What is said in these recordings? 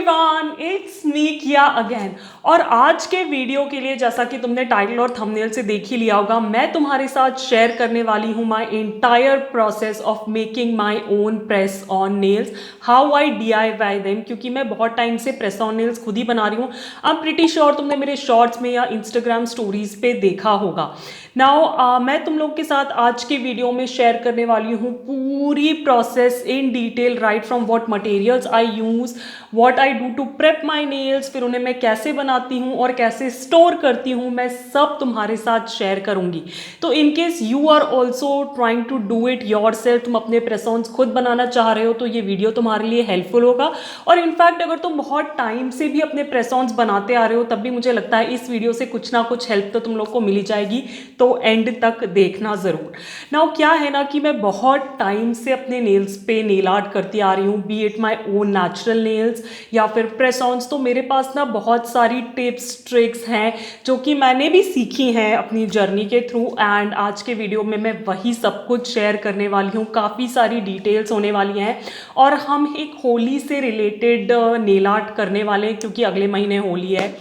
Everyone, it's me किया again. और आज के वीडियो के लिए, जैसा कि तुमने टाइटल और थंबनेल से देख ही लिया होगा, मैं तुम्हारे साथ शेयर करने वाली हूँ my entire process of making my own press on nails, how I DIY them. क्योंकि मैं बहुत टाइम से प्रेस ऑन नेल्स खुद ही बना रही हूँ। आई एम प्रिटी श्योर तुमने मेरे शॉर्ट्स में या इंस्टाग्राम स्टोरीज पे देखा होगा। नाउ मैं तुम लोग के साथ आज के वीडियो में शेयर करने वाली हूँ पूरी process in detail, right from what materials I use, what I do to prep my nails, फिर उन्हें मैं कैसे बनाती हूँ और कैसे स्टोर करती हूँ, मैं सब तुम्हारे साथ शेयर करूँगी। तो in case you are also trying to do it yourself, तुम अपने प्रेस ऑन्स खुद बनाना चाह रहे हो, तो ये वीडियो तुम्हारे लिए हेल्पफुल होगा। और इनफैक्ट अगर तुम बहुत टाइम से भी अपने प्रेस ऑन्स बनाते आ रहे हो, तब भी मुझे लगता है इस वीडियो से कुछ ना कुछ हेल्प तो तुम लोग को मिल ही जाएगी, तो एंड तक देखना ज़रूर। नाउ क्या है ना कि मैं बहुत टाइम से अपने नेल्स पे नेल आर्ट करती आ रही हूँ, B it my own natural nails या फिर प्रेस ऑन्स। तो मेरे पास ना बहुत सारी टिप्स ट्रिक्स हैं जो कि मैंने भी सीखी हैं अपनी जर्नी के थ्रू, एंड आज के वीडियो में मैं वही सब कुछ शेयर करने वाली हूँ। काफ़ी सारी डिटेल्स होने वाली हैं और हम एक होली से रिलेटेड नेल आर्ट करने वाले हैं, क्योंकि अगले महीने होली है।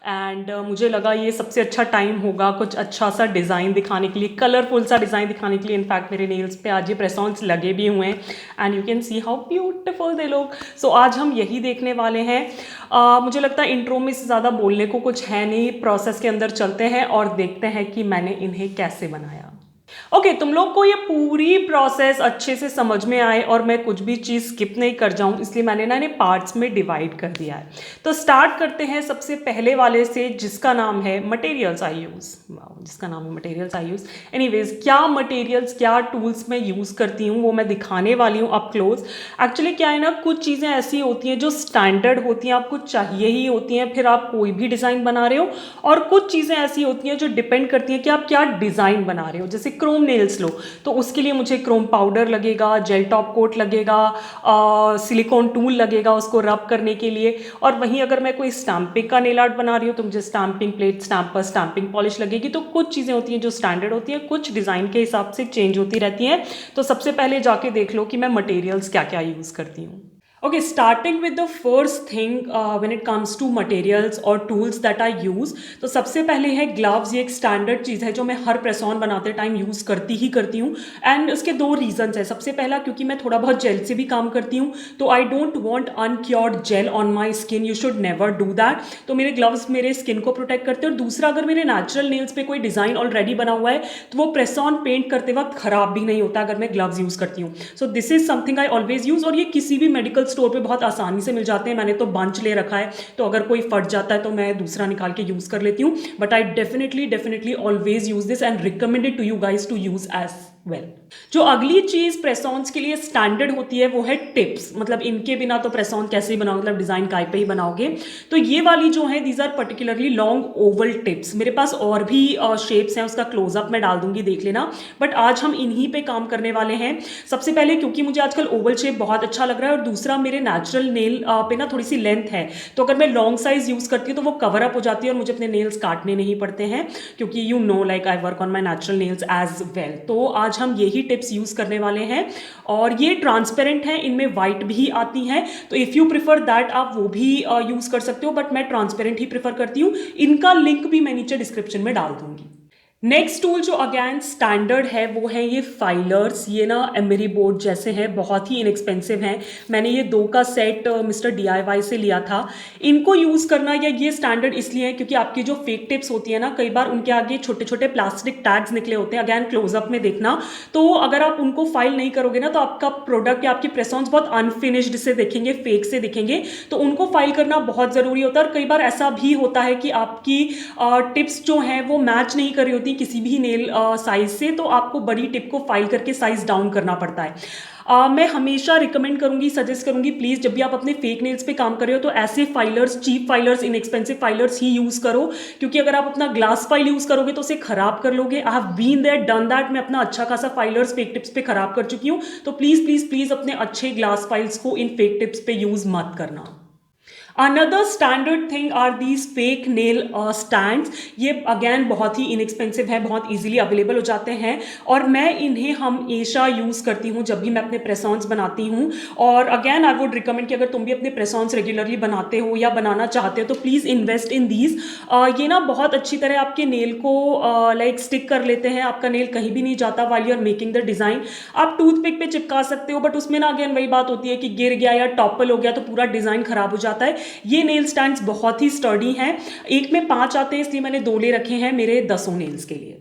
एंड मुझे लगा ये सबसे अच्छा टाइम होगा कुछ अच्छा सा डिज़ाइन दिखाने के लिए, कलरफुल सा डिज़ाइन दिखाने के लिए। इनफैक्ट मेरे नेल्स पे आज ये प्रेस ऑन्स लगे भी हुए हैं and you can see how beautiful दे लोग। सो आज हम यही देखने वाले हैं। मुझे लगता है इंट्रो में से ज़्यादा बोलने को कुछ है नहीं, प्रोसेस के अंदर चलते हैं और देखते हैं कि मैंने इन्हें कैसे बनाया। ओके, तुम लोग को ये पूरी प्रोसेस अच्छे से समझ में आए और मैं कुछ भी चीज़ स्किप नहीं कर जाऊं, इसलिए मैंने ना इन्हें पार्ट्स में डिवाइड कर दिया है। तो स्टार्ट करते हैं सबसे पहले वाले से, जिसका नाम है मटेरियल्स आई यूज़। जिसका नाम है मटेरियल्स आई यूज़। एनीवेज, क्या मटेरियल्स, क्या टूल्स मैं यूज़ करती हूँ वो मैं दिखाने वाली हूँ अप क्लोज। एक्चुअली क्या है ना, कुछ चीज़ें ऐसी होती हैं जो स्टैंडर्ड होती हैं, आपको चाहिए ही होती हैं, फिर आप कोई भी डिज़ाइन बना रहे हो। और कुछ चीज़ें ऐसी होती हैं जो डिपेंड करती हैं कि आप क्या डिज़ाइन बना रहे हो। जैसे क्रोम नेल्स लो, तो उसके लिए मुझे क्रोम पाउडर लगेगा, जेल टॉप कोट लगेगा, सिलिकॉन टूल लगेगा उसको रब करने के लिए। और वहीं अगर मैं कोई स्टैंपिंग का नेल आर्ट बना रही हूँ तो मुझे stamping plate, stamper, stamping polish लगेगी। तो कुछ चीज़ें होती हैं जो स्टैंडर्ड होती हैं, कुछ डिज़ाइन के हिसाब से चेंज होती रहती हैं। तो सबसे पहले जाके देख लो कि मैं मटेरियल्स क्या क्या यूज़ करती हूँ। Okay, starting with the first thing when it comes to materials और tools that I use, तो सबसे पहले है ग्लव्स। ये एक स्टैंडर्ड चीज़ है जो मैं हर प्रेस ऑन बनाते टाइम यूज़ करती ही करती हूँ। एंड उसके दो रीजंस है। सबसे पहला, क्योंकि मैं थोड़ा बहुत जेल से भी काम करती हूँ, तो I don't want uncured gel on my skin, you should never do that. तो मेरे ग्लव्स मेरे स्किन को प्रोटेक्ट करते हैं। और दूसरा, अगर मेरे नेचुरल नेल्स पे कोई डिज़ाइन ऑलरेडी बना हुआ है तो वो प्रेस ऑन पेंट करते वक्त खराब भी नहीं होता अगर मैं ग्लव्स यूज़ करती हूँ। So this is something I always use. और ये किसी भी मेडिकल स्टोर पे बहुत आसानी से मिल जाते हैं। मैंने तो बंच ले रखा है, तो अगर कोई फट जाता है तो मैं दूसरा निकाल के यूज कर लेती हूँ। But I definitely always use this and recommended to you guys to use as well. जो अगली चीज प्रेस ऑन्स के लिए स्टैंडर्ड होती है वो है टिप्स। मतलब इनके बिना तो प्रेस ऑन कैसे ही बनाओगे, मतलब डिजाइन काय पे ही बनाओगे। तो ये वाली जो है, these are particularly long oval tips. मेरे पास और भी शेप्स हैं, उसका क्लोजअप मैं डाल दूंगी, देख लेना। बट आज हम इन्हीं पे काम करने वाले हैं। सबसे पहले, क्योंकि मुझे आजकल ओवल शेप बहुत अच्छा लग रहा है, और दूसरा मेरे नेचुरल नेल पे ना थोड़ी सी लेंथ है, तो अगर मैं लॉन्ग साइज यूज करती हूँ तो वो कवर अप हो जाती है और मुझे अपने नेल्स काटने नहीं पड़ते हैं, क्योंकि you know like I work on my natural nails as well. तो आज हम यही टिप्स यूज करने वाले हैं। और ये ट्रांसपेरेंट है, इनमें वाइट भी आती हैं, तो इफ यू प्रिफर दैट आप वो भी यूज कर सकते हो, बट मैं ट्रांसपेरेंट ही प्रिफर करती हूँ। इनका लिंक भी मैं नीचे डिस्क्रिप्शन में डाल दूंगी। नेक्स्ट टूल जो अगेन स्टैंडर्ड है वो है ये फाइलर्स। ये ना एमरी बोर्ड जैसे हैं, बहुत ही इनएक्सपेंसिव हैं। मैंने ये 2 का सेट मिस्टर DIY से लिया था। इनको यूज़ करना, या ये स्टैंडर्ड इसलिए है क्योंकि आपकी जो फेक टिप्स होती है ना, कई बार उनके आगे छोटे छोटे प्लास्टिक टैग्स निकले होते हैं। अगेन क्लोजअप में देखना, तो अगर आप उनको फाइल नहीं करोगे ना, तो आपका प्रोडक्ट या आपकी प्रेस ऑन्स बहुत अनफिनिश्ड से दिखेंगे, फेक से दिखेंगे। तो उनको फाइल करना बहुत ज़रूरी होता है। और कई बार ऐसा भी होता है कि आपकी टिप्स जो हैं वो मैच नहीं कर रही होती किसी भी नेल साइज से, तो आपको बड़ी टिप को फाइल करके साइज डाउन करना पड़ता है। मैं हमेशा रिकमेंड करूंगी, सजेस्ट करूंगी, प्लीज जब भी आप अपने फेक नेल्स पे काम कर रहे हो तो ऐसे filers, cheap filers, inexpensive filers ही यूज करो। क्योंकि अगर आप अपना ग्लास फाइल यूज करोगे तो उसे खराब कर लोगे। I have been there done that. मैं अपना अच्छा खासा फाइलर्स फेक टिप्स पे खराब कर चुकी हूँ। तो प्लीज प्लीज प्लीज अपने अच्छे ग्लास फाइल्स को इन फेक टिप्स पे यूज मत करना। Another standard thing are these fake nail stands. ये अगेन बहुत ही इनएक्सपेंसिव है, बहुत इजीली अवेलेबल हो जाते हैं और मैं इन्हें हमेशा यूज़ करती हूँ जब भी मैं अपने प्रेसॉन्स बनाती हूँ। और अगेन आई वुड रिकमेंड कि अगर तुम भी अपने प्रेसॉन्स रेगुलरली बनाते हो या बनाना चाहते हो तो प्लीज़ इन्वेस्ट इन दीज। ये ना बहुत अच्छी तरह आपके नेल को लाइक स्टिक कर लेते हैं, आपका नेल कहीं भी नहीं जाता while you are making the design. आप टूथपिक पे चिपका सकते हो बट उसमें ना अगेन वही बात होती है कि गिर गया या टॉपल हो गया तो पूरा डिज़ाइन खराब हो जाता है। ये नेल स्टैंड्स बहुत ही स्टर्डी हैं, एक में 5 आते हैं इसलिए मैंने 2 ले रखे हैं मेरे 10 नेल्स के लिए।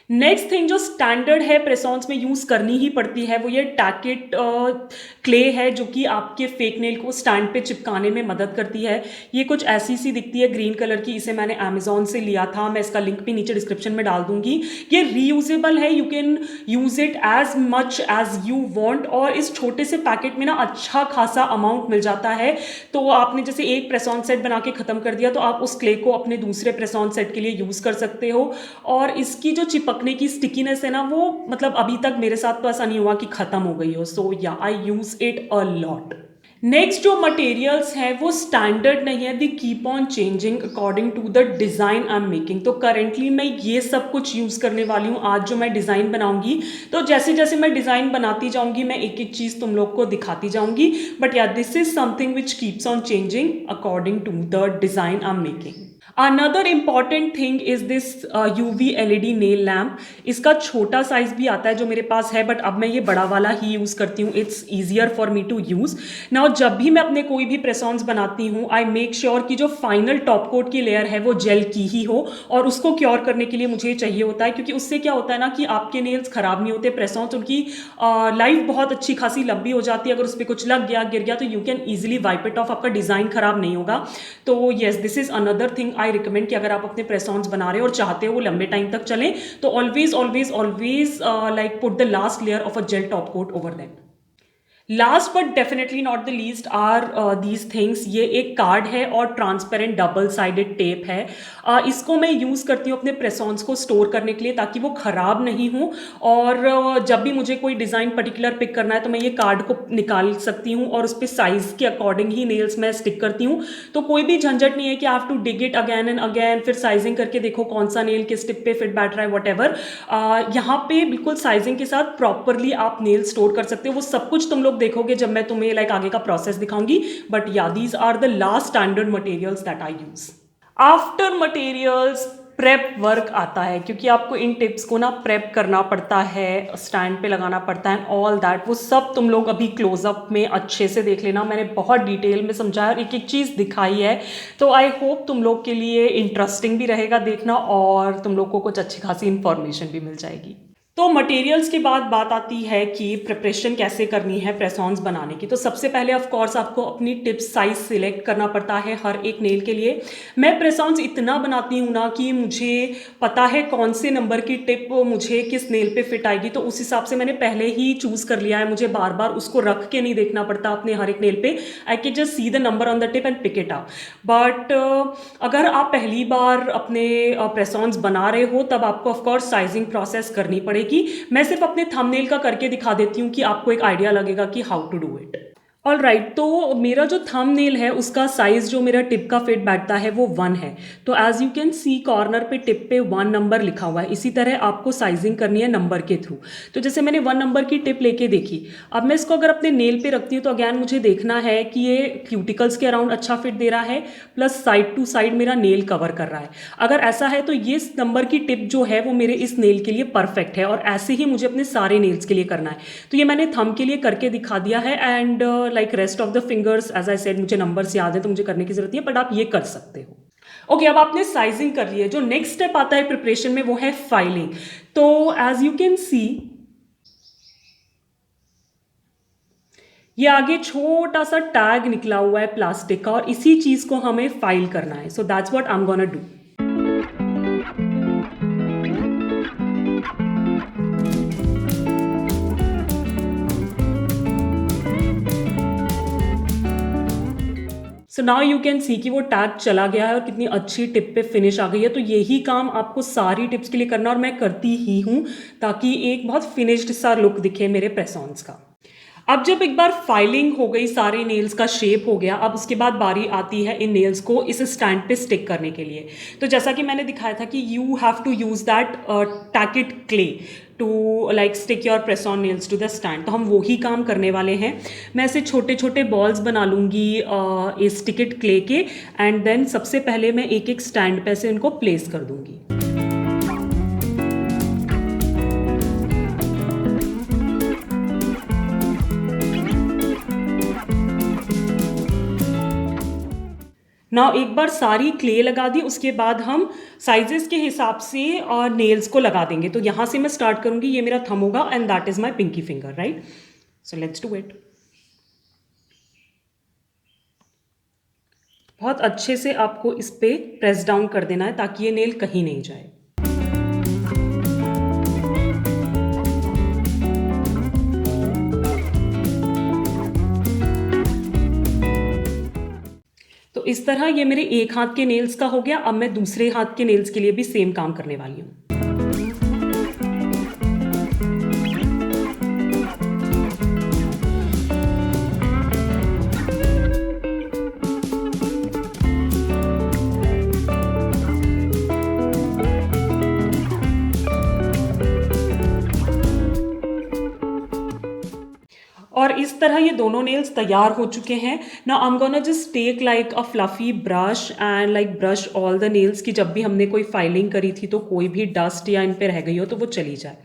नेक्स्ट थिंग जो स्टैंडर्ड है प्रेसॉन्स में यूज़ करनी ही पड़ती है वो ये टैकेट क्ले है जो कि आपके फेक नेल को स्टैंड पे चिपकाने में मदद करती है। ये कुछ ऐसी सी दिखती है ग्रीन कलर की, इसे मैंने अमेजोन से लिया था, मैं इसका लिंक भी नीचे डिस्क्रिप्शन में डाल दूंगी। ये रीयूजेबल है, you can use it as much as you want और इस छोटे से पैकेट में ना अच्छा खासा अमाउंट मिल जाता है। तो आपने जैसे एक प्रेसॉन सेट बना के ख़त्म कर दिया तो आप उस क्ले को अपने दूसरे प्रेसॉन सेट के लिए यूज़ कर सकते हो। और इसकी जो चिपकने की स्टिकीनेस है ना वो मतलब अभी तक मेरे साथ तो ऐसा नहीं हुआ कि ख़त्म हो गई हो। सो या I use it a lot. Next जो मटेरियल्स हैं वो स्टैंडर्ड नहीं है, they keep on changing according to the design I am making. तो करेंटली मैं ये सब कुछ यूज़ करने वाली हूँ। आज जो मैं डिज़ाइन बनाऊंगी तो जैसे जैसे मैं डिज़ाइन बनाती जाऊंगी मैं एक एक चीज़ तुम लोग को दिखाती जाऊंगी। But yeah this is something which keeps on changing according to the design I am making. Another important thing is this UV LED nail lamp. इसका छोटा साइज भी आता है जो मेरे पास है बट अब मैं ये बड़ा वाला ही यूज़ करती हूँ, it's easier for me to use. Now जब भी मैं अपने कोई भी प्रेसॉन्स बनाती हूँ आई मेक श्योर कि जो फाइनल टॉप कोट की लेयर है वो जेल की ही हो और उसको क्योर करने के लिए मुझे चाहिए होता है क्योंकि उससे क्या होता है ना कि आपके नेल्स ख़राब नहीं होते, प्रेसॉन्स उनकी लाइफ बहुत अच्छी खासी लंबी हो जाती है। अगर उस पर कुछ लग गया गिर गया तो you can easily wipe it of, आपका डिज़ाइन ख़राब नहीं होगा। तो yes this is another thing I recommend कि अगर आप अपने प्रेसॉन्स बना रहे हो और चाहते हो वो लंबे टाइम तक चलें तो always always always like put the last layer of a gel top coat over that. Last but definitely not the least are these things. ये एक कार्ड है और ट्रांसपेरेंट डबल साइडेड टेप है। इसको मैं यूज़ करती हूँ अपने प्रेसॉन्स को स्टोर करने के लिए ताकि वो ख़राब नहीं हो और जब भी मुझे कोई डिज़ाइन पर्टिकुलर पिक करना है तो मैं ये कार्ड को निकाल सकती हूँ और उस पर साइज़ के अकॉर्डिंग ही नेल्स मैं स्टिक करती हूँ। तो कोई भी झंझट नहीं है कि I have to dig it again and again, फिर साइजिंग करके देखो कौन सा नेल किस टिप पे फिट बैठ रहा है, वट एवर। यहाँ पे बिल्कुल साइजिंग के साथ प्रॉपरली आप नेल स्टोर कर सकते हो। वो सब कुछ तुम लोग देखोगे जब मैं तुम्हें लाइक आगे का प्रोसेस दिखाऊंगी। But yeah these are the last standard materials that I use. After materials prep work आता है क्योंकि आपको इन टिप्स को ना प्रेप करना पड़ता है, स्टैंड पे लगाना पड़ता है ऑल दैट। वो सब तुम लोग अभी क्लोजअप में अच्छे से देख लेना, मैंने बहुत डिटेल में समझाया और एक एक चीज़ दिखाई है। तो आई होप तुम लोग के लिए इंटरेस्टिंग भी रहेगा देखना और तुम लोग को कुछ अच्छी खासी इंफॉर्मेशन भी मिल जाएगी। तो मटेरियल्स के बाद बात आती है कि प्रिपरेशन कैसे करनी है प्रेसॉन्स बनाने की। तो सबसे पहले ऑफ कोर्स आपको अपनी टिप साइज सिलेक्ट करना पड़ता है हर एक नेल के लिए। मैं प्रेसॉन्स इतना बनाती हूँ ना कि मुझे पता है कौन से नंबर की टिप मुझे किस नेल पे फिट आएगी, तो उस हिसाब से मैंने पहले ही चूज़ कर लिया है। मुझे बार बार उसको रख के नहीं देखना पड़ता अपने हर एक नेल पे। I can just see the number on the tip and pick it up. But अगर आप पहली बार अपने प्रेसॉन्स बना रहे हो तब आपको ऑफकोर्स साइजिंग प्रोसेस करनी पड़ेगी। मैं सिर्फ अपने थंबनेल का करके दिखा देती हूँ कि आपको एक आइडिया लगेगा कि how to do it. All right, तो मेरा जो थंबनेल है उसका साइज जो मेरा टिप का फिट बैठता है वो 1 है। तो as you can see corner पे टिप पे 1 नंबर लिखा हुआ है। इसी तरह आपको साइजिंग करनी है नंबर के थ्रू। तो जैसे मैंने 1 नंबर की टिप लेके देखी, अब मैं इसको अगर अपने नेल पे रखती हूँ तो अगैन मुझे देखना है कि ये क्यूटिकल्स के अराउंड अच्छा फिट दे रहा है प्लस साइड टू साइड मेरा नेल कवर कर रहा है। अगर ऐसा है तो ये नंबर की टिप जो है वो मेरे इस नेल के लिए परफेक्ट है और ऐसे ही मुझे अपने सारे नेल्स के लिए करना है। तो ये मैंने थंब के लिए करके दिखा दिया है and like rest of the fingers as I said मुझे नंबर्स याद है तो मुझे करने की जरूरत है, बट आप ये कर सकते हो। ओके, अब आपने साइजिंग कर ली है। जो नेक्स्ट स्टेप आता है प्रिपरेशन में वो है फाइलिंग। तो एज यू कैन सी ये आगे छोटा सा टैग निकला हुआ है प्लास्टिक का और इसी चीज को हमें फाइल करना है। So that's what I am gonna do. So now you can सी कि वो टैग चला गया है और कितनी अच्छी टिप पे फिनिश आ गई है। तो यही काम आपको सारी टिप्स के लिए करना और मैं करती ही हूँ ताकि एक बहुत फिनिश्ड सा लुक दिखे मेरे प्रेसॉन्स का। अब जब एक बार फाइलिंग हो गई, सारे नेल्स का शेप हो गया, अब उसके बाद बारी आती है इन नेल्स को इस स्टैंड पे स्टिक करने के लिए। तो जैसा कि मैंने दिखाया था कि you have to use that tacky clay to like stick your press on nails to the stand. तो हम वही काम करने वाले हैं। मैं ऐसे छोटे छोटे बॉल्स बना लूँगी इस टिकट क्ले के, एंड देन सबसे पहले मैं एक एक स्टैंड पे से इनको प्लेस कर दूँगी। नाउ एक बार सारी क्ले लगा दी, उसके बाद हम साइजेस के हिसाब से नेल्स को लगा देंगे। तो यहाँ से मैं स्टार्ट करूँगी, ये मेरा थंब होगा and that is my pinky finger, right. So let's do it. बहुत अच्छे से आपको इस पे प्रेस डाउन कर देना है ताकि ये नेल कहीं नहीं जाए। तो इस तरह ये मेरे एक हाथ के नेल्स का हो गया। अब मैं दूसरे हाथ के नेल्स के लिए भी सेम काम करने वाली हूँ। और इस तरह ये दोनों नेल्स तैयार हो चुके हैं। Now I am gonna just take like a fluffy brush and like brush all the nails की जब भी हमने कोई फाइलिंग करी थी तो कोई भी डस्ट या इन पे रह गई हो तो वो चली जाए।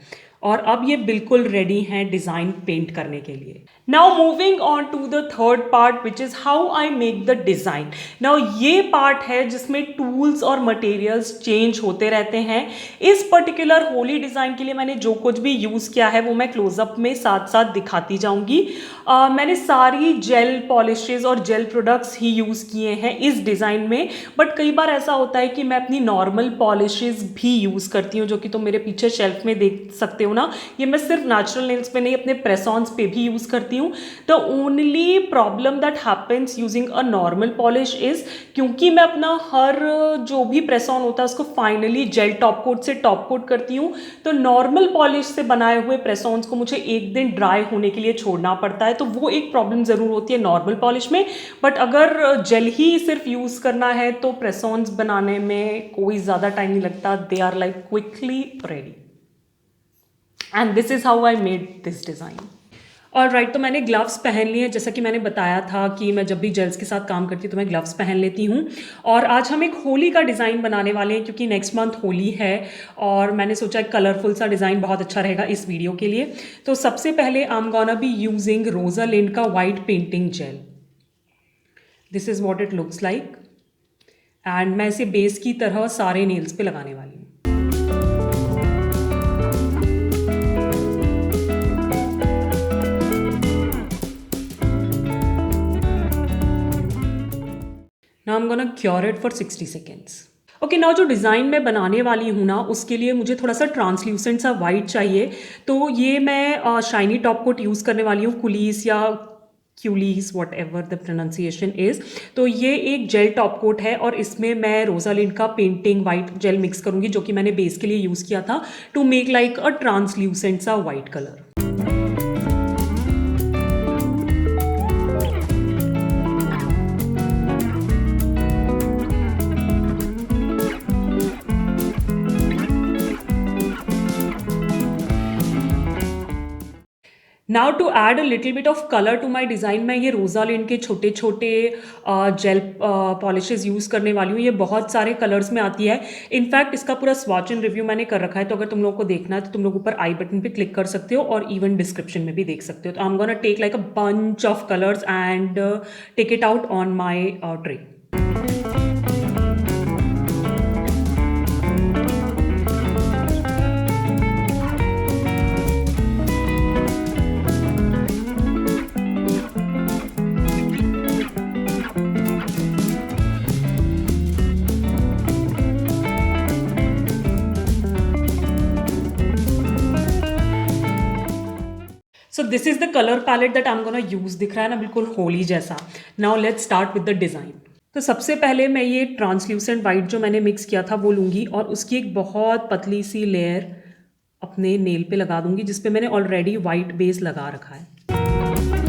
और अब ये बिल्कुल रेडी हैं डिज़ाइन पेंट करने के लिए। Now moving on to the third part which is how I make the design. नाउ ये पार्ट है जिसमें टूल्स और मटेरियल्स चेंज होते रहते हैं। इस पर्टिकुलर होली डिज़ाइन के लिए मैंने जो कुछ भी यूज़ किया है वो मैं क्लोजअप में साथ साथ दिखाती जाऊँगी। मैंने सारी जेल पॉलिशेज और जेल प्रोडक्ट्स ही यूज़ किए हैं इस डिज़ाइन में, बट कई बार ऐसा होता है कि मैं अपनी नॉर्मल पॉलिशेज भी यूज़ करती हूँ, जो कि तुम मेरे पीछे शेल्फ में देख सकते हो ना। ये मैं सिर्फ नेचुरल नेल्स पे नहीं, अपने प्रेस ऑन्स पे भी यूज़ करती हूँ। The only problem that happens using a normal polish is, क्योंकि मैं अपना हर जो भी प्रेस ऑन होता है उसको फाइनली जेल टॉप कोट से टॉप कोट करती हूँ, तो नॉर्मल पॉलिश से बनाए हुए प्रेस ऑन्स को मुझे एक दिन ड्राई होने के लिए छोड़ना पड़ता है। तो वो एक प्रॉब्लम ज़रूर होती है नॉर्मल पॉलिश में, बट अगर जेल ही सिर्फ यूज़ करना है तो प्रेस ऑन्स बनाने में कोई ज़्यादा टाइम नहीं लगता। They are like quickly ready. And this is how I made this design. और राइट, तो मैंने ग्लव्स पहन लिए हैं। जैसा कि मैंने बताया था कि मैं जब भी जेल्स के साथ काम करती हूँ तो मैं ग्लव्स पहन लेती हूँ। और आज हम एक होली का डिज़ाइन बनाने वाले हैं क्योंकि नेक्स्ट मंथ होली है और मैंने सोचा एक कलरफुल सा डिज़ाइन बहुत अच्छा रहेगा इस वीडियो के लिए। तो सबसे पहले I am gonna be using Rosalind का white painting gel. This is what it looks like and मैं इसे बेस की तरह सारे नेल्स पे लगाने वाली हूँ। Now I'm gonna cure it for 60 seconds. Okay, now जो डिज़ाइन मैं बनाने वाली हूँ ना उसके लिए मुझे थोड़ा सा ट्रांसल्यूसेंट सा वाइट चाहिए। तो ये मैं शाइनी टॉप कोट यूज़ करने वाली हूँ, कुलीस या cuelees whatever the pronunciation is. तो ये एक जेल टॉप कोट है और इसमें मैं रोजालिंड का पेंटिंग वाइट जेल मिक्स करूँगी जो कि मैंने बेस के लिए यूज़ किया था to make like a translucent सा white colour. Now to add a little bit of colour to my design, मैं ये रोजालिंड के छोटे छोटे जेल पॉलिशेज यूज़ करने वाली हूँ। ये बहुत सारे कलर्स में आती है। इनफैक्ट इसका पूरा स्वॉच एंड रिव्यू मैंने कर रखा है, तो अगर तुम लोगों को देखना है तो तुम लोग ऊपर आई बटन पे क्लिक कर सकते हो और इवन डिस्क्रिप्शन में भी देख सकते हो। तो I am gonna take like a bunch of colours and take it out on my tray. So this is the colour palette that I am gonna use. दिख रहा है ना, बिल्कुल होली जैसा। Now let's start with the design. तो सबसे पहले मैं ये ट्रांसल्यूसेंट वाइट जो मैंने मिक्स किया था वो लूँगी और उसकी एक बहुत पतली सी लेयर अपने नेल पे लगा दूँगी जिस पे मैंने ऑलरेडी वाइट बेस लगा रखा है।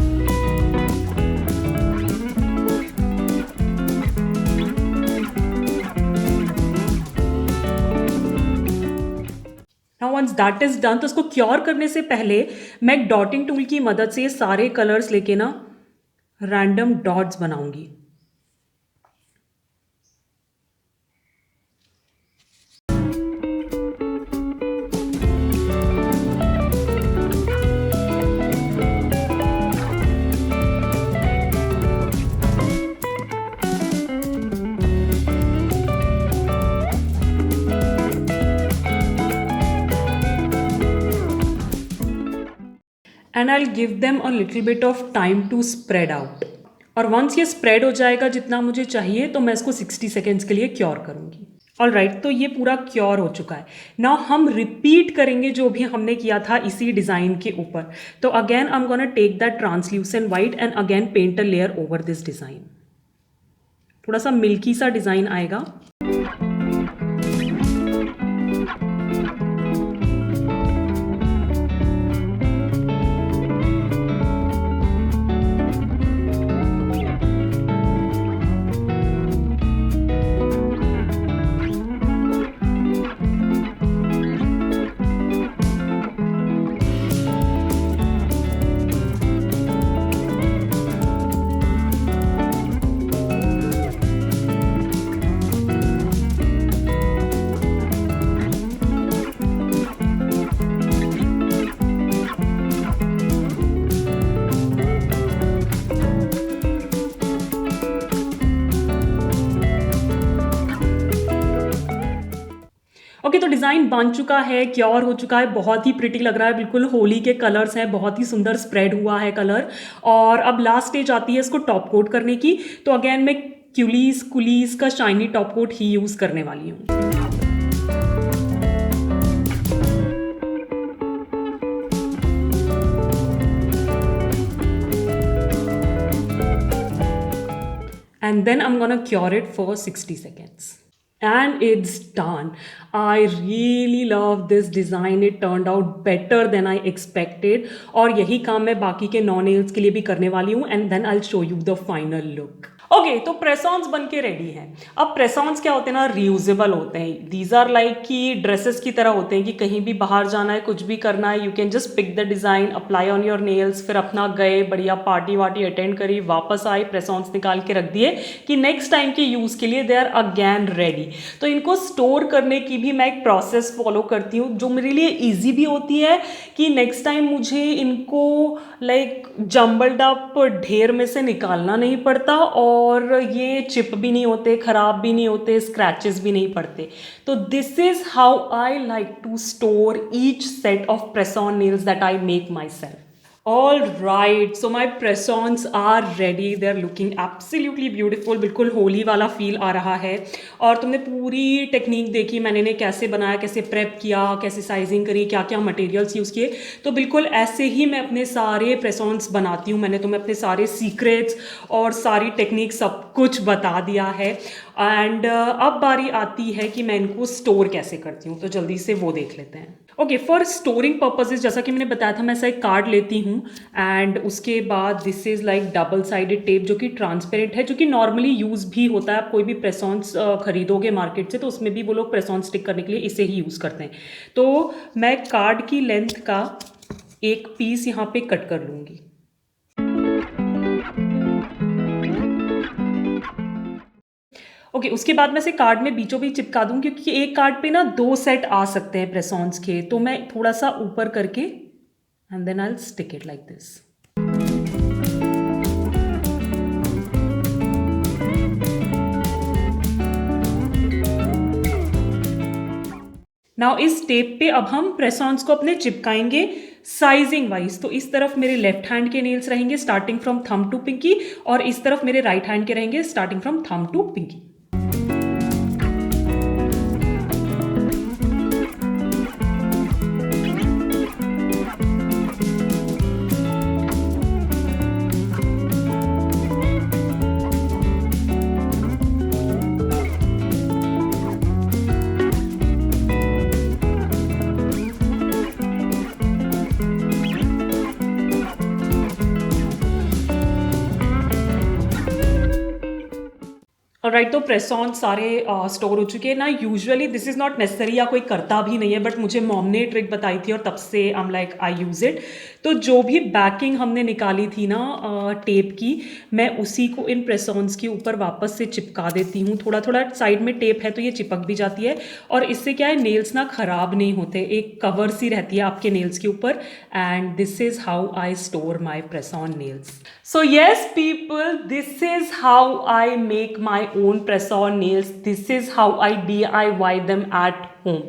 Now once that is done, तो इसको क्योर करने से पहले मैं एक डॉटिंग टूल की मदद से ये सारे कलर्स लेके ना रैंडम डॉट्स बनाऊंगी। And I give them a little bit of time to spread out. और वंस ये स्प्रेड हो जाएगा जितना मुझे चाहिए, तो मैं इसको 60 सेकेंड्स के लिए क्योर करूँगी। ऑल राइट, तो ये पूरा क्योर हो चुका है। नाउ हम रिपीट करेंगे जो भी हमने किया था इसी डिज़ाइन के ऊपर। तो again I am gonna take that translucent white and again paint a layer over this design. थोड़ा सा मिल्की सा डिज़ाइन आएगा। ओके, तो डिज़ाइन बन चुका है, क्योर हो चुका है, बहुत ही प्रिटी लग रहा है, बिल्कुल होली के कलर्स हैं, बहुत ही सुंदर स्प्रेड हुआ है कलर। और अब लास्ट स्टेज आती है इसको टॉप कोट करने की। तो अगेन मैं कुलीस का शाइनी टॉप कोट ही यूज़ करने वाली हूँ। And then I'm gonna cure it for 60 seconds. And it's done. I really love this design. It turned out better than I expected. और यही काम मैं बाकी के नॉन नेल्स के लिए भी करने वाली हूँ। And then I'll show you the final look. Okay, तो प्रेसॉन्स बन के रेडी हैं। अब प्रेसॉन्स क्या होते हैं ना, रीयूजेबल होते हैं। दीज आर लाइक कि ड्रेसेस की तरह होते हैं कि कहीं भी बाहर जाना है, कुछ भी करना है, you can just pick the design, apply on your nails, फिर अपना गए, बढ़िया पार्टी वार्टी अटेंड करी, वापस आए, प्रेसॉन्स निकाल के रख दिए कि नेक्स्ट टाइम के यूज़ के लिए दे आर अगैन रेडी। तो इनको स्टोर करने की भी मैं एक प्रोसेस फॉलो करती हूँ जो मेरे लिए ईजी भी होती है कि नेक्स्ट टाइम मुझे इनको लाइक जम्बल्ड अप ढेर में से निकालना नहीं पड़ता और ये चिप भी नहीं होते, ख़राब भी नहीं होते, स्क्रैचेस भी नहीं पड़ते। तो this is how I like to store each set of press-on nails that I make myself. All right, so my press-ons are ready. They're looking absolutely beautiful. बिल्कुल होली वाला फील आ रहा है। और तुमने पूरी टेक्निक देखी मैंने ने कैसे बनाया, कैसे प्रेप किया, कैसे साइजिंग करी, क्या क्या मटेरियल्स यूज़ किए। तो बिल्कुल ऐसे ही मैं अपने सारे प्रेस-ऑन्स बनाती हूँ। मैंने तुम्हें अपने सारे सीक्रेट्स और सारी टेक्निक सब कुछ बता दिया है। एंड अब बारी आती है कि मैं इनको स्टोर कैसे करती हूँ, तो जल्दी से वो देख लेते हैं। ओके, फॉर स्टोरिंग पर्पजेज जैसा कि मैंने बताया था, मैं ऐसा एक कार्ड लेती हूँ एंड उसके बाद this is like double sided tape जो कि ट्रांसपेरेंट है, जो कि नॉर्मली यूज़ भी होता है। आप कोई भी प्रेस-ऑन्स खरीदोगे मार्केट से तो उसमें भी वो लोग प्रेस-ऑन स्टिक करने के लिए इसे ही यूज़ करते हैं। तो मैं कार्ड की लेंथ का एक पीस यहाँ पे कट कर लूँगी। ओके, उसके बाद मैं इसे कार्ड में बीचों बीच चिपका दूँ क्योंकि एक कार्ड पे ना 2 सेट आ सकते हैं प्रेस-ऑन्स के। तो मैं थोड़ा सा ऊपर करके and then I will stick it like this. Now इस टेप पे अब हम प्रेस-ऑन्स को अपने चिपकाएंगे साइजिंग वाइज। तो इस तरफ मेरे लेफ्ट हैंड के नेल्स रहेंगे starting from thumb to pinky, और इस तरफ मेरे राइट हैंड के रहेंगे starting from thumb to pinky. Alright, तो प्रेस ऑन सारे स्टोर हो चुके हैं ना। Usually this is not necessary, या कोई करता भी नहीं है, बट मुझे मॉम ने ट्रिक बताई थी और तब से I am like I use it. तो जो भी बैकिंग हमने निकाली थी ना टेप की, मैं उसी को इन प्रेस ऑन्स के ऊपर वापस से चिपका देती हूँ। थोड़ा थोड़ा साइड में टेप है तो ये चिपक भी जाती है, और इससे क्या है, नेल्स ना ख़राब नहीं होते, एक कवर सी रहती है आपके नेल्स के ऊपर। And this is how I store my press on nails. So yes people, this is how I make my own press on nails. This is how I DIY them at home.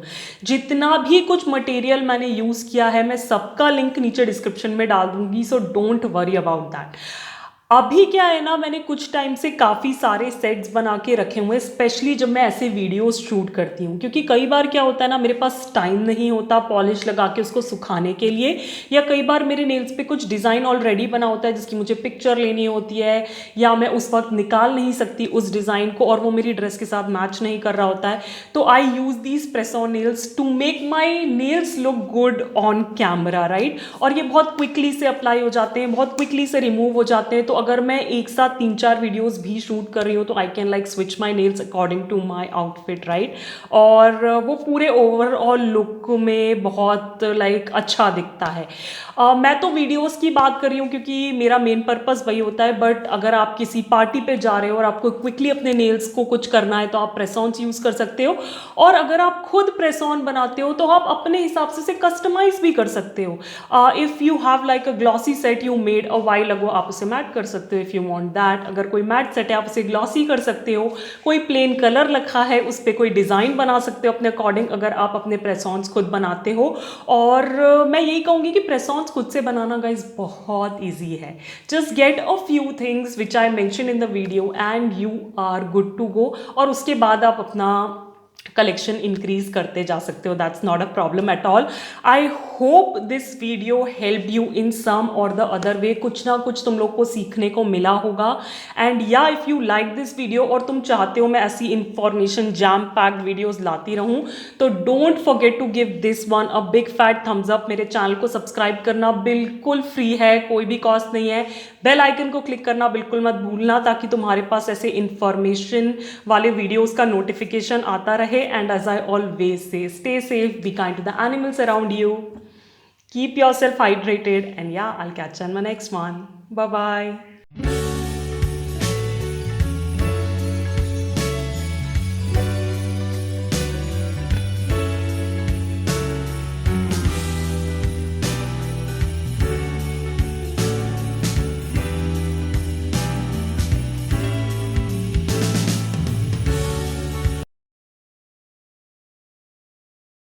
जितना भी कुछ material मैंने use किया है मैं सबका link नीचे description में डाल दूंगी, so don't worry about that. अभी क्या है ना, मैंने कुछ टाइम से काफ़ी सारे सेट्स बना के रखे हुए हैं, स्पेशली जब मैं ऐसे वीडियोस शूट करती हूँ, क्योंकि कई बार क्या होता है ना, मेरे पास टाइम नहीं होता पॉलिश लगा के उसको सुखाने के लिए, या कई बार मेरे नेल्स पे कुछ डिज़ाइन ऑलरेडी बना होता है जिसकी मुझे पिक्चर लेनी होती है, या मैं उस वक्त निकाल नहीं सकती उस डिज़ाइन को और वो मेरी ड्रेस के साथ मैच नहीं कर रहा होता है। तो I use these press on nails to make my nails look good on camera, right. और ये बहुत क्विकली से अप्लाई हो जाते हैं, बहुत क्विकली से रिमूव हो जाते हैं। तो अगर मैं एक साथ 3-4 वीडियोस भी शूट कर रही हूँ तो I can like switch my nails according to my outfit, right. और वो पूरे ओवरऑल लुक में बहुत लाइक अच्छा दिखता है। मैं तो वीडियोस की बात कर रही हूँ क्योंकि मेरा मेन पर्पस वही होता है, बट अगर आप किसी पार्टी पे जा रहे हो और आपको क्विकली अपने नेल्स को कुछ करना है तो आप प्रेस ऑन्स यूज़ कर सकते हो। और अगर आप खुद प्रेस ऑन बनाते हो तो आप अपने हिसाब से कस्टमाइज भी कर सकते हो। If you have like a glossy set you made a while ago, आप उसे मैट कर सकते हो इफ़ यू वांट दैट। अगर कोई मैट सेट है आप उसे ग्लॉसी कर सकते हो। कोई प्लेन कलर रखा है उस पर कोई डिज़ाइन बना सकते हो अपने अकॉर्डिंग, अगर आप अपने प्रेस ऑन्स खुद बनाते हो। और मैं यही कहूँगी कि प्रेस ऑन्स खुद से बनाना गाइज बहुत ईजी है। Just get a few things which I mention in the video and you are good to go. और उसके बाद आप अपना कलेक्शन इंक्रीज करते जा सकते हो, that's not a problem at all. I hope this video help you in some or the other way, कुछ ना कुछ तुम लोग को सीखने को मिला होगा। एंड या if you like this video और तुम चाहते हो मैं ऐसी इंफॉर्मेशन जैम पैक्ड वीडियोज़ लाती रहूँ, तो don't forget to give this one a big fat thumbs up. मेरे चैनल को सब्सक्राइब करना बिल्कुल फ्री है, कोई भी कॉस्ट नहीं है। बेल आइकन को क्लिक करना बिल्कुल मत भूलना ताकि तुम्हारे पास ऐसे इंफॉर्मेशन वाले वीडियोस का नोटिफिकेशन आता रहे। And as I always say, stay safe, be kind to the animals around you, keep yourself hydrated, and yeah, I'll catch you on my next one. Bye bye.